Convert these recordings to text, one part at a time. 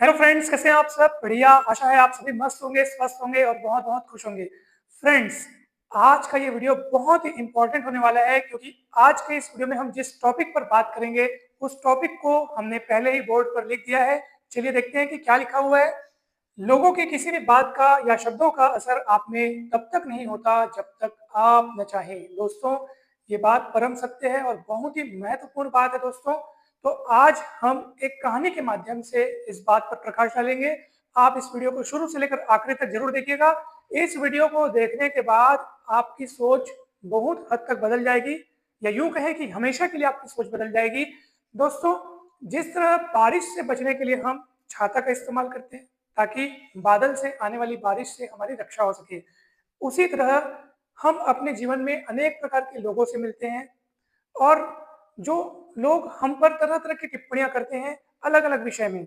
Hello friends, कैसे हैं आप सब? बढ़िया। आशा है आप सभी मस्त होंगे, स्वस्थ होंगे और बहुत बहुत खुश होंगे। फ्रेंड्स, आज का ये वीडियो बहुत ही इंपॉर्टेंट होने वाला है क्योंकि आज के इस वीडियो में हम जिस टॉपिक पर बात करेंगे उस टॉपिक को हमने पहले ही बोर्ड पर लिख दिया है। चलिए देखते हैं कि क्या लिखा हुआ है। लोगों की किसी भी बात का या शब्दों का असर आप में तब तक नहीं होता जब तक आप न चाहें। दोस्तों, ये बात परम सत्य है और बहुत ही महत्वपूर्ण बात है दोस्तों। तो आज हम एक कहानी के माध्यम से इस बात पर प्रकाश डालेंगे। आप इस वीडियो को शुरू से लेकर आखिरी तक जरूर देखिएगा। इस वीडियो को देखने के बाद आपकी सोच बहुत हद तक बदल जाएगी, या यूं कहें कि हमेशा के लिए आपकी सोच बदल जाएगी। दोस्तों, जिस तरह बारिश से बचने के लिए हम छाता का इस्तेमाल करते हैं ताकि बादल से आने वाली बारिश से हमारी रक्षा हो सके, उसी तरह हम अपने जीवन में अनेक प्रकार के लोगों से मिलते हैं और जो लोग हम पर तरह-तरह की टिप्पणियाँ करते हैं अलग-अलग विषय में।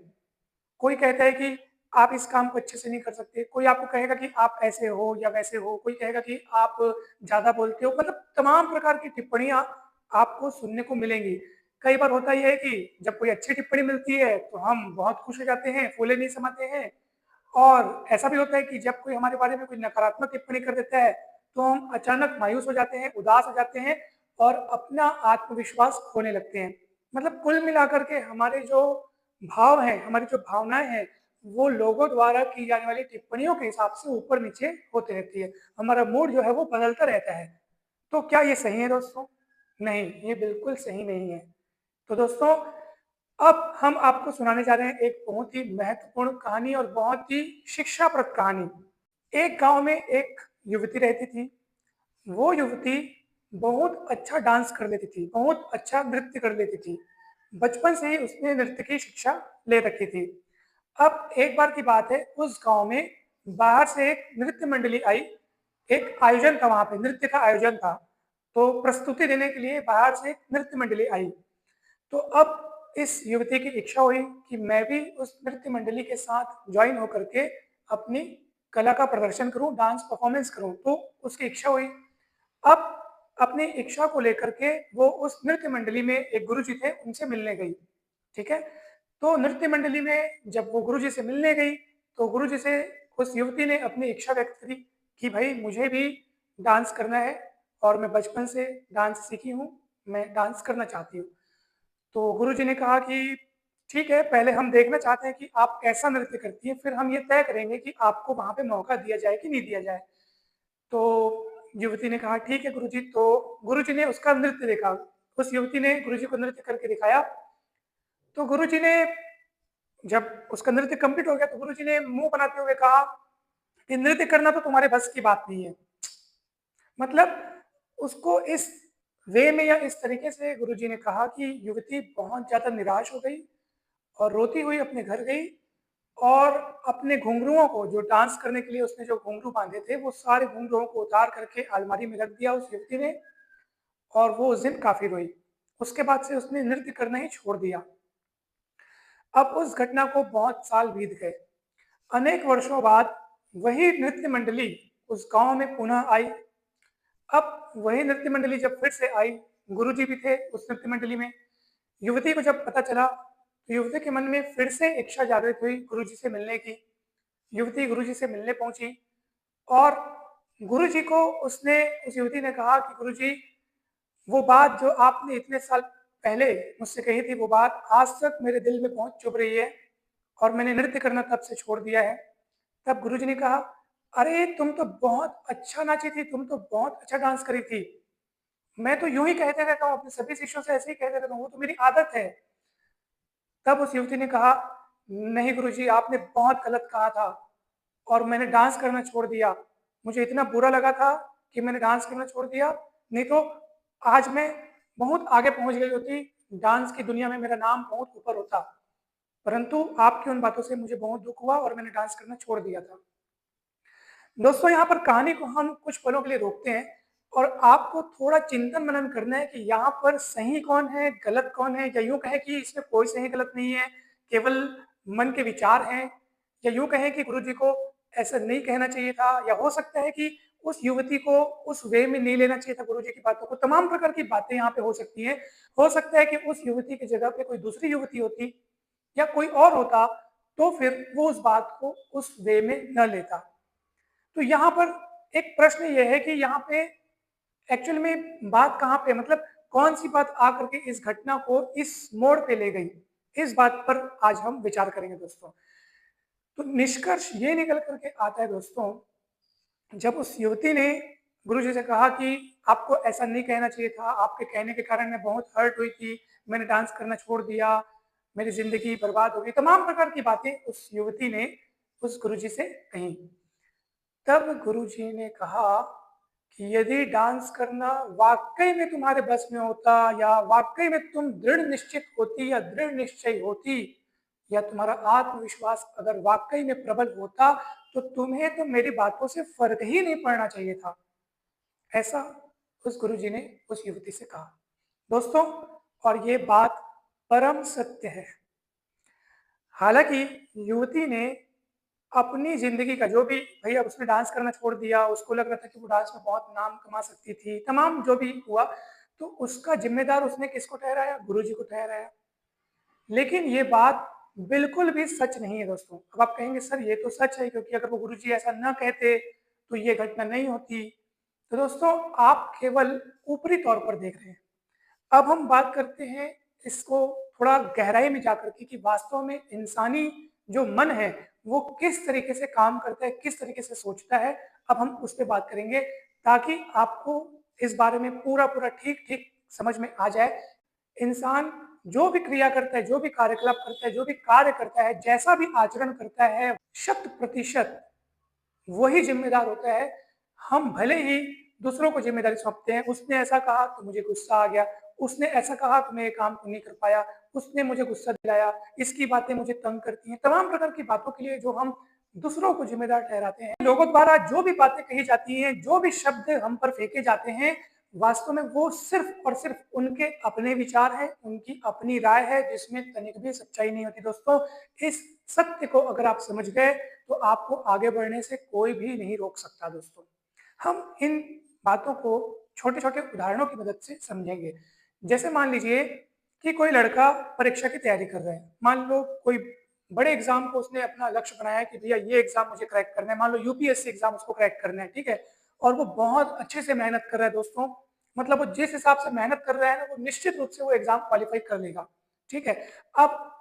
कोई कहता है कि आप इस काम को अच्छे से नहीं कर सकते, कोई आपको कहेगा कि आप ऐसे हो या वैसे हो, कोई कहेगा कि आप ज़्यादा बोलते हो, मतलब तमाम प्रकार की टिप्पणियाँ आपको सुनने को मिलेंगी। कई बार होता ये है कि जब कोई अच्छी टिप्पणी मिलती है तो हम बहुत खुश हो जाते हैं, फूले नहीं समाते हैं, और ऐसा भी होता है कि जब कोई हमारे बारे में कोई नकारात्मक टिप्पणी कर देता है तो हम अचानक मायूस हो जाते हैं, उदास हो जाते हैं और अपना आत्मविश्वास खोने लगते हैं। मतलब कुल मिलाकर के हमारे जो भाव हैं, हमारी जो भावनाएँ हैं, वो लोगों द्वारा की जाने वाली टिप्पणियों के हिसाब से ऊपर-नीचे होती रहती है। हमारा मूड जो है वो बदलता रहता है। तो क्या ये सही है दोस्तों? नहीं, ये बिल्कुल सही नहीं है। तो दोस्तों, अब हम आपको सुनाने जा रहे हैं एक बहुत ही महत्वपूर्ण कहानी और बहुत ही शिक्षाप्रद कहानी। एक गाँव में एक युवती रहती थी। वो युवती बहुत अच्छा डांस कर लेती थी, बहुत अच्छा नृत्य कर लेती थी। बचपन से ही उसने नृत्य की शिक्षा ले रखी थी। अब एक बार की बात है, उस गाँव में बाहर से एक नृत्य मंडली आई। एक आयोजन था, वहाँ पे नृत्य का आयोजन था। तो प्रस्तुति देने के लिए बाहर से एक नृत्य मंडली आई। तो अब इस युवती की इच्छा हुई कि मैं भी उस नृत्य मंडली के साथ जॉइन होकर के अपनी कला का प्रदर्शन करूं, डांस परफॉर्मेंस करूं। तो उसकी इच्छा हुई। अब अपनी इच्छा को लेकर के वो उस नृत्य मंडली में एक गुरुजी थे, उनसे मिलने गई। ठीक है? तो नृत्य मंडली में जब वो गुरुजी से मिलने गई, तो गुरुजी से उस युवती ने अपनी इच्छा व्यक्त करी कि भई मुझे भी डांस करना है और मैं बचपन से डांस सीखी हूँ, मैं डांस करना चाहती हूँ। तो गुरुजी ने कहा कि ठीक है, पहले हम देखना चाहते हैं कि आप कैसा नृत्य करती हैं, फिर हम ये तय करेंगे कि आपको वहाँ पे मौका दिया जाए कि नहीं दिया जाए। तो युवती ने कहा ठीक है गुरुजी। तो गुरुजी ने उसका नृत्य देखा। उस युवती ने गुरुजी को नृत्य करके दिखाया। तो गुरुजी ने जब उसका नृत्य कंप्लीट हो गया तो गुरुजी ने मुँह बनाते हुए कहा कि नृत्य करना तो तुम्हारे बस की बात नहीं है। मतलब उसको इस वे में या इस तरीके से गुरुजी ने कहा कि युवती बहुत ज़्यादा निराश हो गई और रोती हुई अपने घर गई और अपने घुंघरुओं को, जो डांस करने के लिए उसने जो घुंघरू बांधे थे, वो सारे घुंघरुओं को उतार करके अलमारी में रख दिया उस युवती ने, और वो उस दिन काफ़ी रोई। उसके बाद से उसने नृत्य करना ही छोड़ दिया। अब उस घटना को बहुत साल बीत गए। अनेक वर्षों बाद वही नृत्य मंडली उस गाँव में पुनः आई। अब वही नृत्य मंडली जब फिर से आई, गुरुजी भी थे उस नृत्य मंडली में। युवती को जब पता चला, तो युवती के मन में फिर से इच्छा जागृत हुई गुरुजी से मिलने की। युवती गुरुजी से मिलने पहुंची और गुरुजी को उसने उस युवती ने कहा कि गुरुजी, वो बात जो आपने इतने साल पहले मुझसे कही थी, वो बात आज तक मेरे दिल में बहुत चुभ रही है और मैंने नृत्य करना तब से छोड़ दिया है। तब गुरुजी ने कहा, अरे तुम तो बहुत अच्छा नाची थी, तुम तो बहुत अच्छा डांस करी थी। मैं तो यूँ ही कहते रहता हूँ, अपने सभी शिष्यों से ऐसे ही कहते रहता हूँ, वो तो मेरी आदत है। तब उस युवती ने कहा, नहीं गुरुजी, आपने बहुत गलत कहा था और मैंने डांस करना छोड़ दिया। मुझे इतना बुरा लगा था कि मैंने डांस करना छोड़ दिया, नहीं तो आज मैं बहुत आगे पहुँच गई होती, डांस की दुनिया में मेरा नाम बहुत ऊपर होता। परंतु आपकी उन बातों से मुझे बहुत दुःख हुआ और मैंने डांस करना छोड़ दिया था। दोस्तों, यहाँ पर कहानी को हम कुछ पलों के लिए रोकते हैं और आपको थोड़ा चिंतन मनन करना है कि यहाँ पर सही कौन है, गलत कौन है, या यूँ कहें कि इसमें कोई सही गलत नहीं है, केवल मन के विचार हैं, या यूँ कहें कि गुरुजी को ऐसा नहीं कहना चाहिए था, या हो सकता है कि उस युवती को उस वे में नहीं लेना चाहिए था गुरुजी की बातों को। तमाम प्रकार की बातें यहाँ पे हो सकती हैं। हो सकता है कि उस युवती की जगह पे कोई दूसरी युवती होती या कोई और होता, तो फिर वो उस बात को उस वे में न लेता। तो यहाँ पर एक प्रश्न ये है कि यहाँ पे एक्चुअल में बात कहाँ पे, मतलब कौन सी बात आकर के इस घटना को इस मोड़ पे ले गई, इस बात पर आज हम विचार करेंगे दोस्तों। तो निष्कर्ष ये निकल करके आता है दोस्तों, जब उस युवती ने गुरुजी से कहा कि आपको ऐसा नहीं कहना चाहिए था, आपके कहने के कारण मैं बहुत हर्ट हुई थी, मैंने डांस करना छोड़ दिया, मेरी ज़िंदगी बर्बाद हो गई, तमाम प्रकार की बातें उस युवती ने उस गुरुजी से कहीं। तब गुरुजी ने कहा कि यदि डांस करना वाक़ई में तुम्हारे बस में होता, या वाक़ई में तुम दृढ़ निश्चित होती या दृढ़ निश्चयी होती, या तुम्हारा आत्मविश्वास अगर वाक़ई में प्रबल होता, तो तुम्हें तो मेरी बातों से फ़र्क ही नहीं पड़ना चाहिए था। ऐसा उस गुरुजी ने उस युवती से कहा। दोस्तों, और ये बात परम सत्य है। हालाँकि युवती ने अपनी ज़िंदगी का जो भी, भई अब उसने डांस करना छोड़ दिया, उसको लग रहा था कि वो डांस में बहुत नाम कमा सकती थी, तमाम जो भी हुआ, तो उसका ज़िम्मेदार उसने किसको ठहराया? गुरुजी को ठहराया। लेकिन ये बात बिल्कुल भी सच नहीं है दोस्तों। अब आप कहेंगे सर ये तो सच है, क्योंकि अगर वो गुरुजी ऐसा ना कहते तो ये घटना नहीं होती। तो दोस्तों, आप केवल ऊपरी तौर पर देख रहे हैं। अब हम बात करते हैं इसको थोड़ा गहराई में जाकर के कि वास्तव में इंसानी जो मन है वो किस तरीके से काम करता है, किस तरीके से सोचता है। अब हम उस पे बात करेंगे ताकि आपको इस बारे में पूरा-पूरा ठीक-ठीक समझ में आ जाए। इंसान जो भी क्रिया करता है, जो भी कार्यकलाप करता है, जो भी कार्य करता है, जैसा भी आचरण करता है, 100% वही ज़िम्मेदार होता है। हम भले ही दूसरों को ज़िम्मेदारी सौंपते हैं, उसने ऐसा कहा तो मुझे गुस्सा आ गया, उसने ऐसा कहा तो मैं ये काम को नहीं कर पाया, उसने मुझे गुस्सा दिलाया, इसकी बातें मुझे तंग करती हैं। तमाम प्रकार की बातों के लिए जो हम दूसरों को ज़िम्मेदार ठहराते हैं, लोगों द्वारा जो भी बातें कही जाती हैं, जो भी शब्द हम पर फेंके जाते हैं, वास्तव में वो सिर्फ़ और सिर्फ़ उनके अपने विचार हैं, उनकी अपनी राय है, जिसमें तनिक भी सच्चाई नहीं होती दोस्तों। इस सत्य को अगर आप समझ गए, तो आपको आगे बढ़ने से कोई भी नहीं रोक सकता दोस्तों। हम इन बातों को छोटे-छोटे उदाहरणों की मदद से समझेंगे। जैसे मान लीजिए कि कोई लड़का परीक्षा की तैयारी कर रहा है। मान लो कोई बड़े एग्ज़ाम को उसने अपना लक्ष्य बनाया है कि भैया ये एग्ज़ाम मुझे क्रैक करना है। मान लो यूपीएससी एग्ज़ाम उसको क्रैक करना है, ठीक है? और वो बहुत अच्छे से मेहनत कर रहा है दोस्तों। मतलब वो जिस हिसाब से मेहनत कर रहा है ना, वो निश्चित रूप से वो एग्ज़ाम क्वालीफाई कर लेगा, ठीक है? अब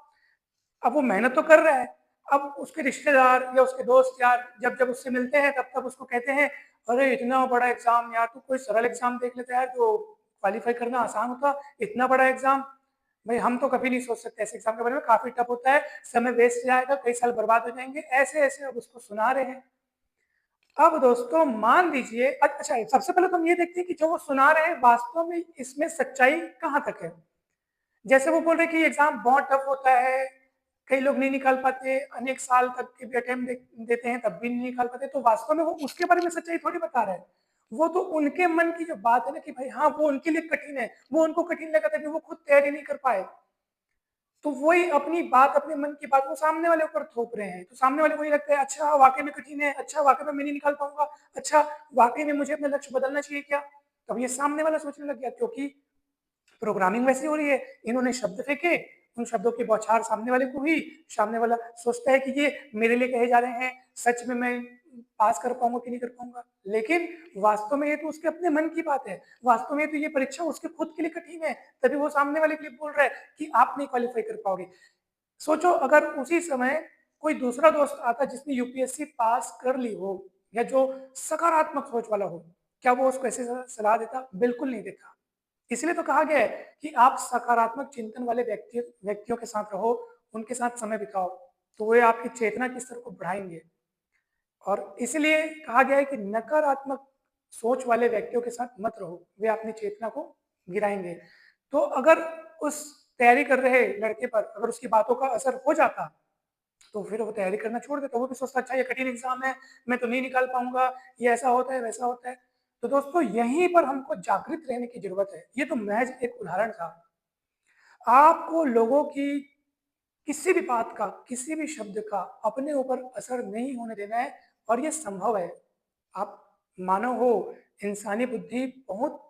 अब वो मेहनत तो कर रहा है, अब उसके रिश्तेदार या उसके दोस्त यार जब-जब उससे मिलते हैं तब-तब उसको कहते हैं, "अरे! इतना बड़ा एग्ज़ाम यार, तू कोई सरल एग्ज़ाम देख लेता यार जो क्वालीफ़ाई करना आसान होता, इतना बड़ा एग्ज़ाम, भई हम तो कभी नहीं सोच सकते ऐसे एग्ज़ाम के बारे में, काफ़ी टफ होता है, समय वेस्ट जाएगा, कई साल बर्बाद हो जाएँगे।" ऐसे-ऐसे अब उसको सुना रहे हैं। अब दोस्तों मान लीजिए अच्छा सबसे पहले तो हम ये देखते हैं कि जो वो सुना रहे हैं वास्तव में इसमें सच्चाई कहाँ तक है? जैसे वो बोल रहे हैं कि एग्ज़ाम बहुत टफ होता है, कई लोग नहीं निकाल पाते, अनेक साल तक के भी अटेम्प्ट देते हैं तब भी नहीं निकाल पाते, तो वास्तव में वो उसके बारे में सच्चाई थोड़ी बता रहे हैं। वो तो उनके मन की जो बात है ना कि भाई हाँ, वो उनके लिए कठिन है, वो उनको कठिन लगा तभी वो खुद तैयारी नहीं कर पाए। तो वही अपनी बात, अपने मन की बात वो सामने वाले ऊपर थोप रहे हैं। तो सामने वाले को ये लगता है अच्छा वाक़ई में कठिन है, अच्छा वाक़ई में मैं नहीं निकाल पाऊँगा, अच्छा वाक़ई में मुझे अपना लक्ष्य बदलना चाहिए क्या? तब ये सामने वाला सोचने लग गया क्योंकि प्रोग्रामिंग वैसी हो रही है, इन्होंने शब्द फेंके, उन शब्दों की बौछार सामने वाले को हुई, सामने वाला सोचता है कि ये मेरे लिए कहे जा रहे हैं, सच में मैं पास कर पाऊँगा कि नहीं कर पाऊँगा। लेकिन वास्तव में ये तो उसके अपने मन की बात है, वास्तव में तो ये परीक्षा उसके खुद के लिए कठिन है, तभी वो सामने वाले के लिए बोल रहा है कि आप नहीं क्वालीफाई कर पाओगे। सोचो अगर उसी समय कोई दूसरा दोस्त आता जिसने यूपीएससी पास कर ली हो या जो सकारात्मक सोच वाला हो, क्या वो उसको ऐसे सलाह देता? बिल्कुल नहीं देता। इसलिए तो कहा गया है कि आप सकारात्मक चिंतन वाले व्यक्तियों के साथ रहो, उनके साथ समय बिताओ, तो वे आपकी चेतना के स्तर को बढ़ाएँगे। और इसलिए कहा गया है कि नकारात्मक सोच वाले व्यक्तियों के साथ मत रहो, वे अपनी चेतना को गिराएँगे। तो अगर उस तैयारी कर रहे लड़के पर अगर उसकी बातों का असर हो जाता, तो फिर वो तैयारी करना छोड़ देता, वो भी सोचता अच्छा ये कठिन एग्ज़ाम है, मैं तो नहीं निकाल पाऊँगा, ये ऐसा होता है, वैसा होता है। तो दोस्तों यहीं पर हमको जागृत रहने की ज़रूरत है। ये तो महज़ एक उदाहरण था। आपको लोगों की किसी भी बात का, किसी भी शब्द का अपने ऊपर असर नहीं होने देना है और ये संभव है। आप मानव हो, इंसानी बुद्धि बहुत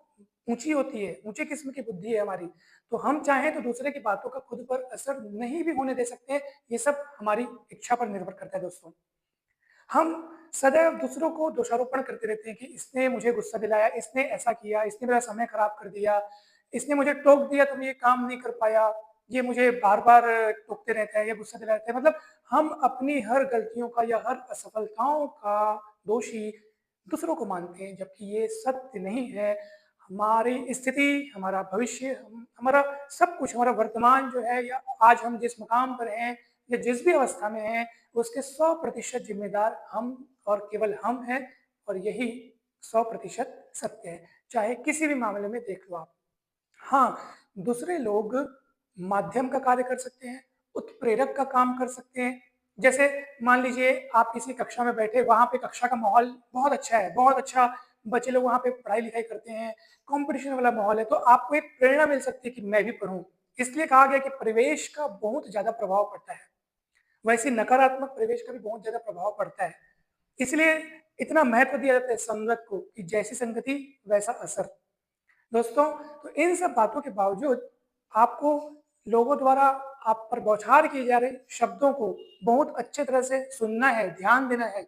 ऊँची होती है, ऊँची किस्म की बुद्धि है हमारी। तो हम चाहें तो दूसरे की बातों का खुद पर असर नहीं भी होने दे सकते, ये सब हमारी इच्छा पर निर्भर करता है दोस्तों। हम सदैव दूसरों को दोषारोपण करते रहते हैं कि इसने मुझे गुस्सा दिलाया, इसने ऐसा किया, इसने मेरा समय खराब कर दिया, इसने मुझे टोक दिया तो मैं ये काम नहीं कर पाया, ये मुझे बार-बार टोकते रहता है या गुस्सा दिलाता है। मतलब हम अपनी हर गलतियों का या हर असफलताओं का दोषी दूसरों को मानते हैं, जबकि ये सत्य नहीं है। हमारी स्थिति, हमारा भविष्य, हमारा सब कुछ, हमारा वर्तमान जो है या आज हम जिस मुकाम पर हैं या जिस भी अवस्था में हैं, उसके 100% ज़िम्मेदार हम और केवल हम हैं और यही 100% सत्य है, चाहे किसी भी मामले में देख लो आप। हाँ, दूसरे लोग माध्यम का कार्य कर सकते हैं, उत्प्रेरक का काम कर सकते हैं। जैसे मान लीजिए आप किसी कक्षा में बैठे, वहाँ पे कक्षा का माहौल बहुत अच्छा है, बहुत अच्छा बच्चे लोग वहाँ पे पढ़ाई-लिखाई करते हैं, कॉम्पिटिशन वाला माहौल है, तो आपको एक प्रेरणा मिल सकती है कि मैं भी पढ़ूँ। इसलिए कहा गया कि परिवेश का बहुत ज़्यादा प्रभाव पड़ता है। वैसे नकारात्मक परिवेश का भी बहुत ज़्यादा प्रभाव पड़ता है। इसलिए इतना महत्व दिया जाता है संगत को कि जैसी संगति वैसा असर। दोस्तों, तो इन सब बातों के बावजूद आपको लोगों द्वारा आप पर बौछार किए जा रहे शब्दों को बहुत अच्छे तरह से सुनना है, ध्यान देना है।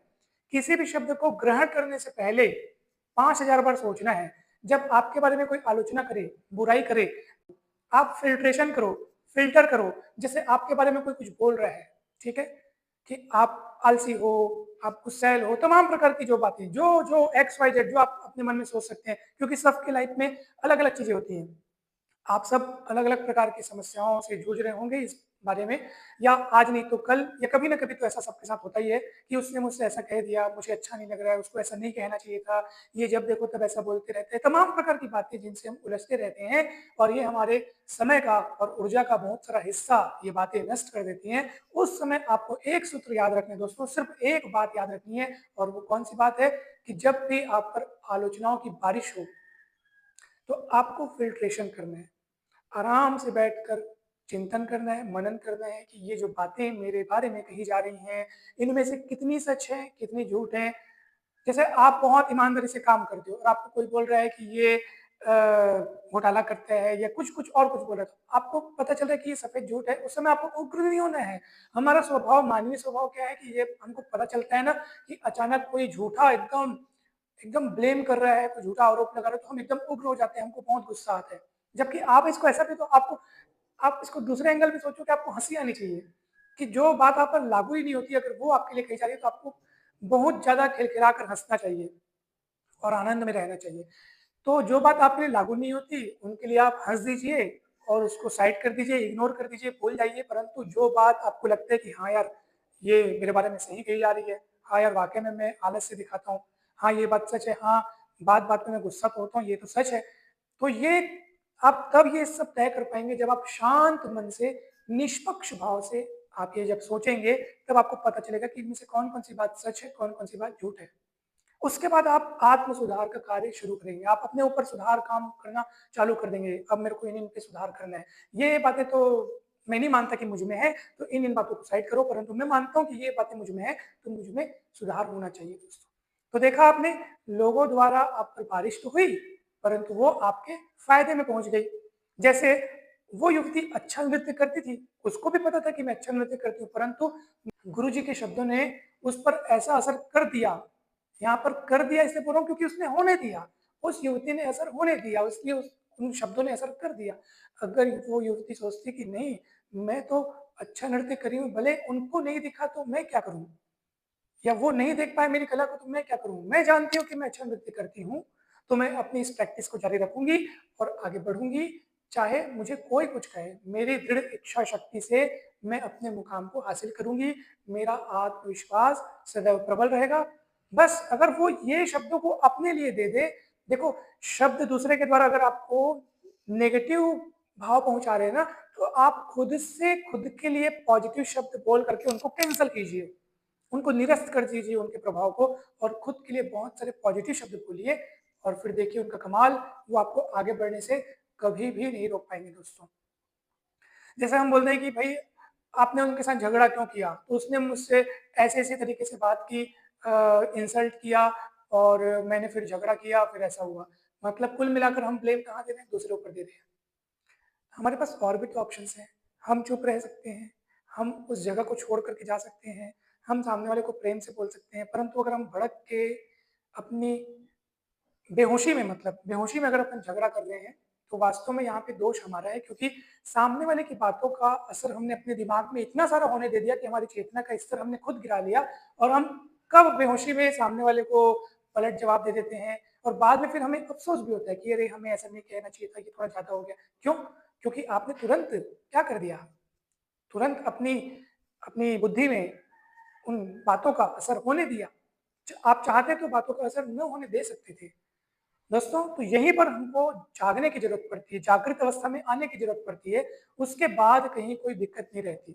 किसी भी शब्द को ग्रहण करने से पहले 5000 बार सोचना है। जब आपके बारे में कोई आलोचना करे, बुराई करे, आप फ़िल्ट्रेशन करो, फ़िल्टर करो। जैसे आपके बारे में कोई कुछ बोल रहा है, ठीक है? कि आप आलसी हो, आप गुस्सैल हो, तमाम प्रकार की जो बातें, जो एक्स, वाई, ज़ेड जो आप अपने मन में सोच सकते हैं, क्योंकि सबकी लाइफ़ में अलग-अलग चीज़ें होती हैं। आप सब अलग-अलग प्रकार की समस्याओं से जूझ रहे होंगे इस बारे में, या आज नहीं तो कल या कभी न कभी तो ऐसा सबके साथ होता ही है कि उसने मुझसे ऐसा कह दिया, मुझे अच्छा नहीं लग रहा है, उसको ऐसा नहीं कहना चाहिए था, ये जब देखो तब ऐसा बोलते रहते हैं। तमाम प्रकार की बातें जिनसे हम उलझते रहते हैं और ये हमारे समय का और ऊर्जा का बहुत सारा हिस्सा ये बातें नष्ट कर देती हैं। उस समय आपको एक सूत्र याद रखना है दोस्तों, सिर्फ़ एक बात याद रखनी है और वो कौन-सी बात है कि जब भी आप पर आलोचनाओं की बारिश हो, तो आपको फ़िल्ट्रेशन करना है। आराम से बैठकर चिंतन करना है, मनन करना है कि ये जो बातें मेरे बारे में कही जा रही हैं, इनमें से कितनी सच है, कितनी झूठ है। जैसे आप बहुत ईमानदारी से काम करते हो और आपको कोई बोल रहा है कि ये घोटाला करता है या कुछ और कुछ बोल रहा है, तो आपको पता चल रहा है कि ये सफ़ेद झूठ है, उस समय आपको उग्र नहीं होना है। हमारा स्वभाव, मानवीय स्वभाव क्या है कि ये हमको पता चलता है ना कि अचानक कोई झूठा एकदम एकदम ब्लेम कर रहा है, कोई झूठा आरोप लगा रहा है, तो हम एकदम उग्र हो जाते हैं, हमको बहुत गुस्सा आता है। जबकि आप इसको ऐसा भी तो आपको आप इसको दूसरे एंगल में सोचो कि आपको हँसी आनी चाहिए, कि जो बात आप पर लागू ही नहीं होती, अगर वो आपके लिए कही जा रही है, तो आपको बहुत ज़्यादा खिलखिला कर हँसना चाहिए और आनंद में रहना चाहिए। तो जो बात आपके लिए लागू नहीं होती, उनके लिए आप हँस दीजिए और उसको साइड कर दीजिए, इग्नोर कर दीजिए, भूल जाइए। परंतु जो बात आपको लगता है कि हाँ यार, ये मेरे बारे में सही कही जा रही है, हाँ यार, वाक़ई में मैं आलस्य दिखाता हूँ, हाँ, ये बात सच है, हाँ, बात-बात पे मैं गुस्सा तो होता हूँ, ये तो सच है। तो ये आप तब ये सब तय कर पाएँगे जब आप शांत मन से, निष्पक्ष भाव से आप ये जब सोचेंगे, तब आपको पता चलेगा कि इनमें से कौन-कौन सी बात सच है, कौन-कौन सी बात झूठ है। उसके बाद आप आत्म सुधार का कार्य शुरू करेंगे। आप अपने ऊपर सुधार काम करना चालू कर देंगे। अब मेरे को इन-इन पे सुधार करना है। ये बातें तो मैं नहीं मानता कि मुझ में है, तो इन-इन बातों को साइड करो, परंतु मैं मानता हूँ कि ये बातें मुझ में है, तो मुझ में सुधार होना चाहिए दोस्तों। तो देखा आपने, लोगों द्वारा आप पर बारिश तो हुई, परंतु वो आपके फ़ायदे में पहुँच गई। जैसे वो युवती अच्छा नृत्य करती थी, उसको भी पता था कि मैं अच्छा नृत्य करती हूँ, परंतु गुरुजी के शब्दों ने उस पर ऐसा असर कर दिया, यहाँ पर कर दिया इसलिए बोल रहा हूँ क्योंकि उसने होने दिया। उस युवती ने असर होने दिया, इसलिए उस उन शब्दों ने असर कर दिया। अगर वो युवती सोचती कि नहीं, मैं तो अच्छा नृत्य कर रही हूँ, भले उनको नहीं दिखा तो मैं क्या करूँ? या वो नहीं देख पाए मेरी कला को तो मैं क्या करूँ? मैं जानती हूँ कि मैं अच्छा नृत्य करती हूँ, तो मैं अपनी इस प्रैक्टिस को जारी रखूँगी और आगे बढ़ूँगी, चाहे मुझे कोई कुछ कहे। मेरी दृढ़ इच्छा शक्ति से मैं अपने मुकाम को हासिल करूँगी, मेरा आत्मविश्वास सदैव प्रबल रहेगा। बस अगर वो ये शब्दों को अपने लिए दे दे, देखो शब्द दूसरे के द्वारा अगर आपको नेगेटिव भाव पहुँचा रहे हैं ना, तो आप खुद से खुद के लिए पॉजिटिव शब्द बोल करके उनको कैंसल कीजिए। उनको निरस्त कर दीजिए उनके प्रभाव को और खुद के लिए बहुत सारे पॉजिटिव शब्द बोलिए और फिर देखिए उनका कमाल, वो आपको आगे बढ़ने से कभी भी नहीं रोक पाएँगे दोस्तों। जैसे हम बोलते हैं कि भई आपने उनके साथ झगड़ा क्यों किया? तो उसने मुझसे ऐसे-ऐसे तरीके से बात की, इंसल्ट किया और मैंने फिर झगड़ा किया, फिर ऐसा हुआ। मतलब कुल मिलाकर हम ब्लेम कहाँ दे रहे हैं? दूसरे ऊपर दे रहे हैं। हमारे पास और भी तो ऑप्शंस हैं। हम चुप रह सकते हैं, हम उस जगह को छोड़ कर के जा सकते हैं, हम सामने वाले को प्रेम से बोल सकते हैं, परंतु अगर हम भड़क के अपनी बेहोशी में अगर अपन झगड़ा कर रहे हैं, तो वास्तव में यहाँ पे दोष हमारा है, क्योंकि सामने वाले की बातों का असर हमने अपने दिमाग में इतना सारा होने दे दिया कि हमारी चेतना का स्तर हमने खुद गिरा लिया और हम कब बेहोशी में सामने वाले को पलट जवाब दे देते हैं और बाद में फिर हमें अफ़सोस भी होता है कि अरे! हमें ऐसा नहीं कहना चाहिए था, ये थोड़ा ज़्यादा हो गया। क्यों? क्योंकि आपने तुरंत क्या कर दिया? तुरंत अपनी अपनी बुद्धि में उन बातों का असर होने दिया। आप चाहते तो बातों का असर न होने दे सकते थे। दोस्तों, तो यहीं पर हमको जागने की ज़रूरत पड़ती है, जागृत अवस्था में आने की ज़रूरत पड़ती है, उसके बाद कहीं कोई दिक्कत नहीं रहती।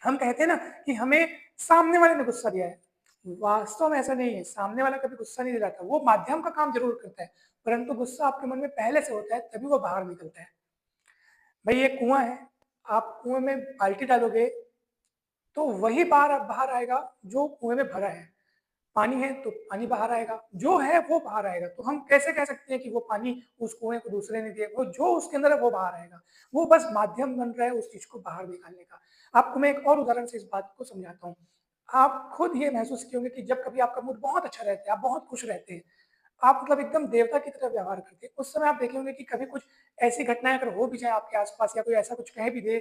हम कहते हैं ना कि हमें सामने वाले ने गुस्सा दिया है, वास्तव में ऐसा नहीं है, सामने वाला कभी गुस्सा नहीं दिलाता, वो माध्यम का काम ज़रूर करता है, परंतु गुस्सा आपके मन में पहले से होता है, तभी वो बाहर निकलता है। भई एक कुआँ है, आप कुएँ में बाल्टी डालोगे, तो वही बाहर आएगा जो कुएँ में भरा है। पानी है तो पानी बाहर आएगा, जो है वो बाहर आएगा। तो हम कैसे कह सकते हैं कि वो पानी उस कुएँ को दूसरे ने दिया, वो जो उसके अंदर है वो बाहर आएगा। वो बस माध्यम बन रहा है उस चीज़ को बाहर निकालने का। आपको मैं एक और उदाहरण से इस बात को समझाता हूँ। आप खुद ये महसूस किए होंगे कि जब कभी आपका मूड बहुत अच्छा रहता है, आप बहुत खुश रहते हैं, आप मतलब एकदम देवता की तरह व्यवहार करते हैं। उस समय आप देखे होंगे कि कभी कुछ ऐसी घटनाएँ अगर हो भी जाएँ आपके आस-पास या कोई ऐसा कुछ कह भी दे,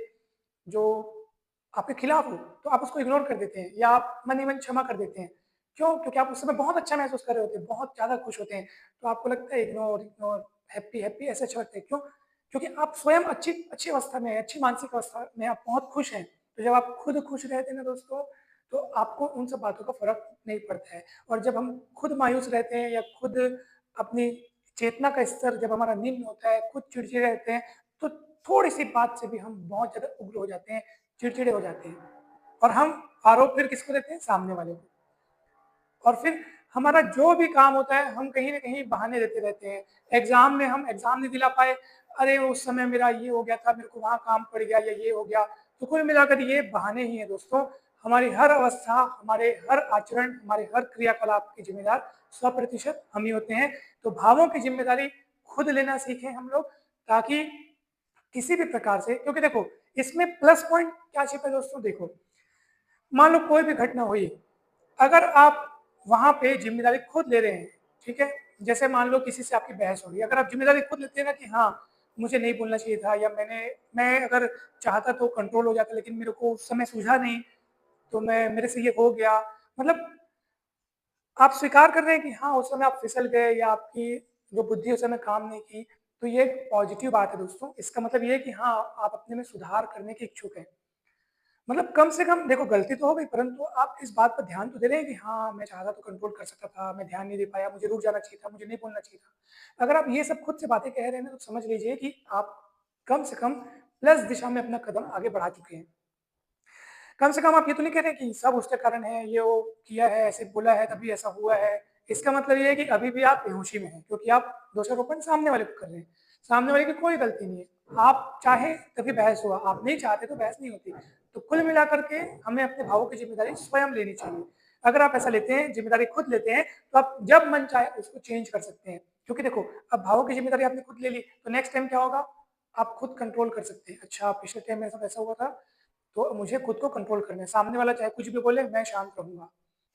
जो आपके खिलाफ हो, तो आप उसको इग्नोर कर देते हैं या आप मन ही मन क्षमा कर देते हैं। क्यों? क्योंकि आप उस समय बहुत अच्छा महसूस कर रहे होते हैं, बहुत ज़्यादा खुश होते हैं, तो आपको लगता है इग्नोर, इग्नोर, हैप्पी, हैप्पी ऐसे अच्छा लगता है। क्यों? क्योंकि आप स्वयं अच्छी अच्छी अवस्था में हैं, अच्छी मानसिक अवस्था में आप बहुत खुश हैं। तो जब आप खुद खुश रहते हैं ना दोस्तों, तो आपको उन सब बातों का फ़र्क नहीं पड़ता है और जब हम खुद मायूस रहते हैं या खुद अपनी चेतना का स्तर जब हमारा निम्न होता है, खुद चिड़चिड़े रहते हैं, तो थोड़ी-सी बात से भी हम बहुत ज़्यादा उग्र हो जाते हैं, चिड़चिड़े हो जाते हैं और हम आरोप फिर किसको देते हैं? सामने वाले को। और फिर हमारा जो भी काम होता है, हम कहीं न कहीं बहाने देते रहते हैं। एग्ज़ाम में हम एग्ज़ाम नहीं दिला पाए, अरे उस समय मेरा ये हो गया था, मेरे को वहाँ काम पड़ गया या ये हो गया। तो कुल मिलाकर ये बहाने ही हैं दोस्तों। हमारी हर अवस्था, हमारे हर आचरण, हमारे हर क्रियाकलाप के ज़िम्मेदार 100% हम ही होते हैं। तो भावों की ज़िम्मेदारी खुद लेना सीखें हम लोग, ताकि किसी भी प्रकार से, क्योंकि देखो इसमें प्लस पॉइंट क्या छिपा है दोस्तों, देखो मान लो कोई भी घटना हुई, अगर आप वहाँ पे ज़िम्मेदारी खुद ले रहे हैं, ठीक है? जैसे मान लो किसी से आपकी बहस हो रही है, अगर आप ज़िम्मेदारी खुद लेते हैं ना कि हाँ, मुझे नहीं बोलना चाहिए था या मैं अगर चाहता तो कंट्रोल हो जाता, लेकिन मेरे को उस समय सूझा नहीं, तो मेरे से ये हो गया। मतलब आप स्वीकार कर रहे हैं कि हाँ, उस समय आप फिसल गए या आपकी जो बुद्धि उस समय काम नहीं की, तो ये एक पॉज़िटिव बात है दोस्तों। इसका मतलब ये है कि हाँ, आप अपने में सुधार करने के इच्छुक हैं। मतलब कम से कम देखो गलती तो हो गई, परंतु आप इस बात पर ध्यान तो दे रहे हैं कि हाँ, मैं चाहता तो कंट्रोल कर सकता था, मैं ध्यान नहीं दे पाया, मुझे रुक जाना चाहिए था, मुझे नहीं बोलना चाहिए था। अगर आप ये सब खुद से बातें कह रहे हैं ना, तो समझ लीजिए कि आप कम से कम प्लस दिशा में अपना कदम आगे बढ़ा चुके हैं। कम से कम आप ये तो नहीं कह रहे कि सब उसके कारण है, ये वो किया है, ऐसे बोला है, तभी ऐसा हुआ है। इसका मतलब ये है कि अभी भी आप बेहोशी में हैं, क्योंकि आप दोषारोपण सामने वाले को कर रहे हैं। सामने वाले की कोई गलती नहीं है। आप चाहे तभी बहस हुआ, आप नहीं चाहते तो बहस नहीं होती। तो कुल मिलाकर के हमें अपने भावों की ज़िम्मेदारी स्वयं लेनी चाहिए। अगर आप ऐसा लेते हैं, ज़िम्मेदारी खुद लेते हैं, तो आप जब मन चाहे उसको चेंज कर सकते हैं। क्योंकि देखो, अब भावों की ज़िम्मेदारी आपने खुद ले ली, तो नेक्स्ट टाइम क्या होगा? आप खुद कंट्रोल कर सकते हैं। अच्छा, पिछले टाइम मेरे साथ ऐसा हुआ था, तो मुझे खुद को कंट्रोल करना है। सामने वाला चाहे कुछ भी बोले, मैं शांत रहूँगा,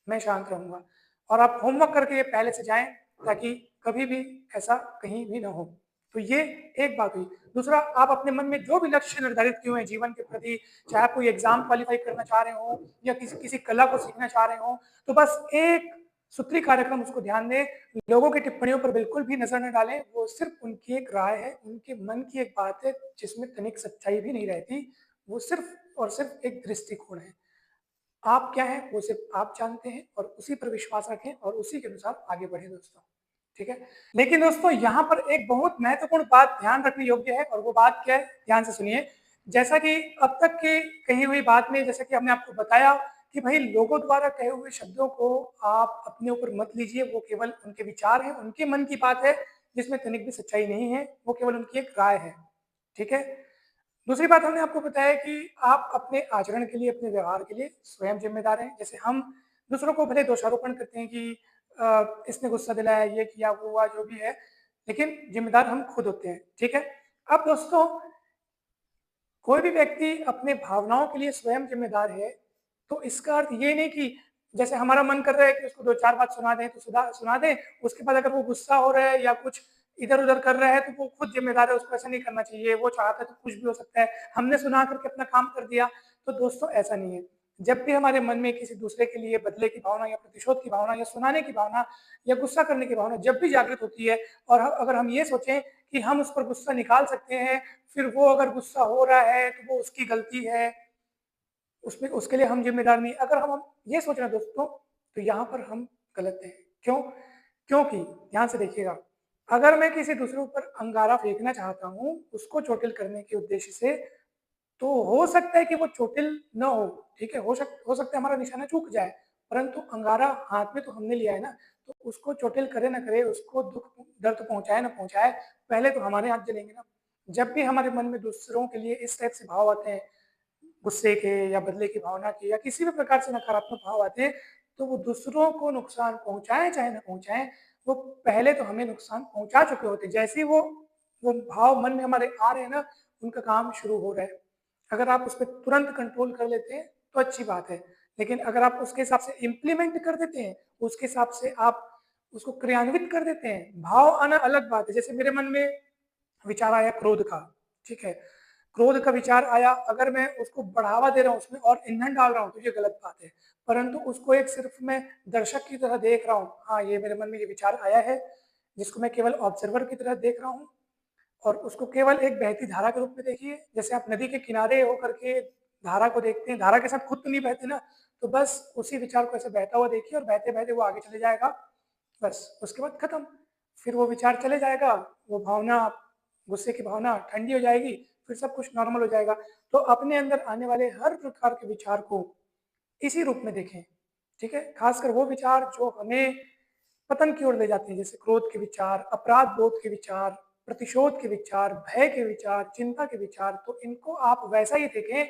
मैं शांत रहूँगा। और आप होमवर्क करके ये पहले से जाएँ, ताकि कभी भी ऐसा कहीं भी ना हो। तो ये एक बात हुई। दूसरा, आप अपने मन में जो भी लक्ष्य निर्धारित किए हुए हैं जीवन के प्रति, चाहे आप कोई एग्ज़ाम क्वालीफाई करना चाह रहे हों या किसी किसी कला को सीखना चाह रहे हों, तो बस एक सूत्री कार्यक्रम उसको ध्यान दें। लोगों की टिप्पणियों पर बिल्कुल भी नज़र न डालें। वो सिर्फ़ उनकी एक राय है, उनके मन की एक बात है, जिसमें तनिक सच्चाई भी नहीं रहती। वो सिर्फ़ और सिर्फ़ एक दृष्टिकोण है। आप क्या हैं, वो सिर्फ़ आप जानते हैं और उसी पर विश्वास रखें और उसी के अनुसार आगे बढ़ें दोस्तों, ठीक है? लेकिन दोस्तों यहाँ पर एक बहुत महत्वपूर्ण बात ध्यान रखने योग्य है और वो बात क्या है? ध्यान से सुनिए। जैसा कि अब तक की कही हुई बात में जैसा कि हमने आपको बताया कि भई लोगों द्वारा कहे हुए शब्दों को आप अपने ऊपर मत लीजिए, वो केवल उनके विचार हैं, उनके मन की बात है, जिसमें तनिक भी सच्चाई नहीं है, वो केवल उनकी एक राय है, ठीक है? दूसरी बात हमने आपको बताया कि आप अपने आचरण के लिए, अपने व्यवहार के लिए स्वयं ज़िम्मेदार हैं। जैसे हम दूसरों को भले दोषारोपण करते हैं कि इसने गुस्सा दिलाया, ये किया, वो हुआ, जो भी है। लेकिन जिम्मेदार हम खुद होते हैं। ठीक है, अब दोस्तों कोई भी व्यक्ति अपने भावनाओं के लिए स्वयं जिम्मेदार है, तो इसका अर्थ ये नहीं कि जैसे हमारा मन कर रहा है कि उसको 2-4 बात सुना दें, तो सुना दें, उसके बाद अगर वो गुस्सा हो रहा है या कुछ इधर-उधर कर रहा है, तो वो खुद जिम्मेदार है, उसको ऐसा नहीं करना चाहिए। वो चाहता है तो कुछ भी हो सकता है, हमने सुना करके अपना काम कर दिया, तो दोस्तों ऐसा नहीं है। जब भी हमारे मन में किसी दूसरे के लिए बदले की भावना या प्रतिशोध की भावना या सुनाने की भावना या गुस्सा करने की भावना जब भी जागृत होती है और अगर हम ये सोचें कि हम उस पर गुस्सा निकाल सकते हैं, फिर वो अगर गुस्सा हो रहा है तो वो उसकी गलती है, उसमें उसके लिए हम ज़िम्मेदार नहीं। अगर हम ये सोच रहे हैं दोस्तों, तो यहाँ पर हम गलत हैं। क्यों? क्योंकि ध्यान से देखिएगा, अगर मैं किसी दूसरे पर अंगारा फेंकना चाहता हूँ, उसको चोटिल करने के उद्देश्य से, तो हो सकता है कि वो चोटिल ना हो, ठीक है? हो सकता है हमारा निशाना चूक जाए, परंतु अंगारा हाथ में तो हमने लिया है ना, तो उसको चोटिल करे ना करे, उसको दुःख दर्द पहुँचाए ना पहुँचाए, पहले तो हमारे हाथ जलेंगे ना। जब भी हमारे मन में दूसरों के लिए इस टाइप से भाव आते हैं, गुस्से के या बदले की भावना के या किसी भी प्रकार से नकारात्मक भाव आते हैं, तो वो दूसरों को नुकसान पहुँचाएँ चाहे ना पहुँचाएँ, वो पहले तो हमें नुकसान पहुँचा चुके होते हैं। जैसे ही वो भाव मन में हमारे आ रहे हैं ना, उनका काम शुरू हो रहा है। अगर आप उस पे तुरंत कंट्रोल कर लेते हैं, तो अच्छी बात है। लेकिन अगर आप उसके हिसाब से इम्प्लीमेंट कर देते हैं, उसके हिसाब से आप उसको क्रियान्वित कर देते हैं, भाव आना अलग बात है। जैसे मेरे मन में विचार आया क्रोध का, ठीक है? क्रोध का विचार आया, अगर मैं उसको बढ़ावा दे रहा हूँ, उसमें और ईंधन डाल रहा हूँ, तो ये गलत बात है। परंतु उसको एक सिर्फ मैं दर्शक की तरह देख रहा हूँ, हाँ, ये मेरे मन में ये विचार आया है, जिसको मैं केवल ऑब्जर्वर की तरह देख रहा हूँ और उसको केवल एक बहती धारा के रूप में देखिए। जैसे आप नदी के किनारे होकर के धारा को देखते हैं, धारा के साथ खुद तो नहीं बहते ना, तो बस उसी विचार को ऐसे बहता हुआ देखिए और बहते-बहते वो आगे चले जाएगा, बस उसके बाद खत्म। फिर वो विचार चले जाएगा, वो भावना, गुस्से की भावना ठंडी हो जाएगी, फिर सब कुछ नॉर्मल हो जाएगा। तो अपने अंदर आने वाले हर प्रकार के विचार को इसी रूप में देखें, ठीक है? खासकर वो विचार जो हमें पतन की ओर ले जाते हैं, जैसे क्रोध के विचार, अपराध बोध के विचार, प्रतिशोध के विचार, भय के विचार, चिंता के विचार, तो इनको आप वैसा ही देखें,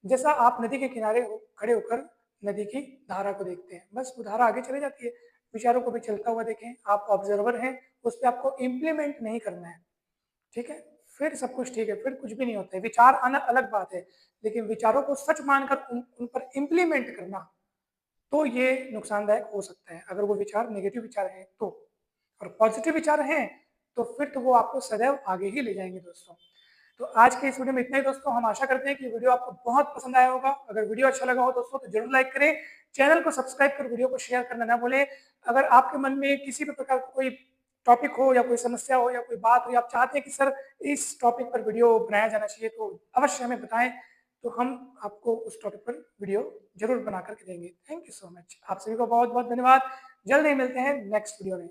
जैसा आप नदी के किनारे खड़े होकर नदी की धारा को देखते हैं। बस वो धारा आगे चली जाती है, विचारों को भी चलता हुआ देखें, आप ऑब्जर्वर हैं, उस पे आपको इम्प्लीमेंट नहीं करना है, ठीक है? फिर सब कुछ ठीक है, फिर कुछ भी नहीं होता है। विचार आना अलग बात है, लेकिन विचारों को सच मानकर उन पर इम्प्लीमेंट करना, तो ये नुकसानदायक हो सकता है, अगर वो विचार नेगेटिव विचार हैं तो। और पॉजिटिव विचार हैं, तो फिर तो वो आपको सदैव आगे ही ले जाएँगे दोस्तों। तो आज के इस वीडियो में इतना ही दोस्तों, हम आशा करते हैं कि वीडियो आपको बहुत पसंद आया होगा। अगर वीडियो अच्छा लगा हो दोस्तों, तो ज़रूर लाइक करें, चैनल को सब्सक्राइब कर वीडियो को शेयर करना ना भूलें। अगर आपके मन में किसी भी प्रकार का कोई टॉपिक हो या कोई समस्या हो या कोई बात हो या आप चाहते हैं कि सर इस टॉपिक पर वीडियो बनाया जाना चाहिए, तो अवश्य हमें बताएँ, तो हम आपको उस टॉपिक पर वीडियो ज़रूर बना कर के देंगे। Thank you so much. आप सभी को बहुत-बहुत धन्यवाद। जल्द ही मिलते हैं नेक्स्ट वीडियो में।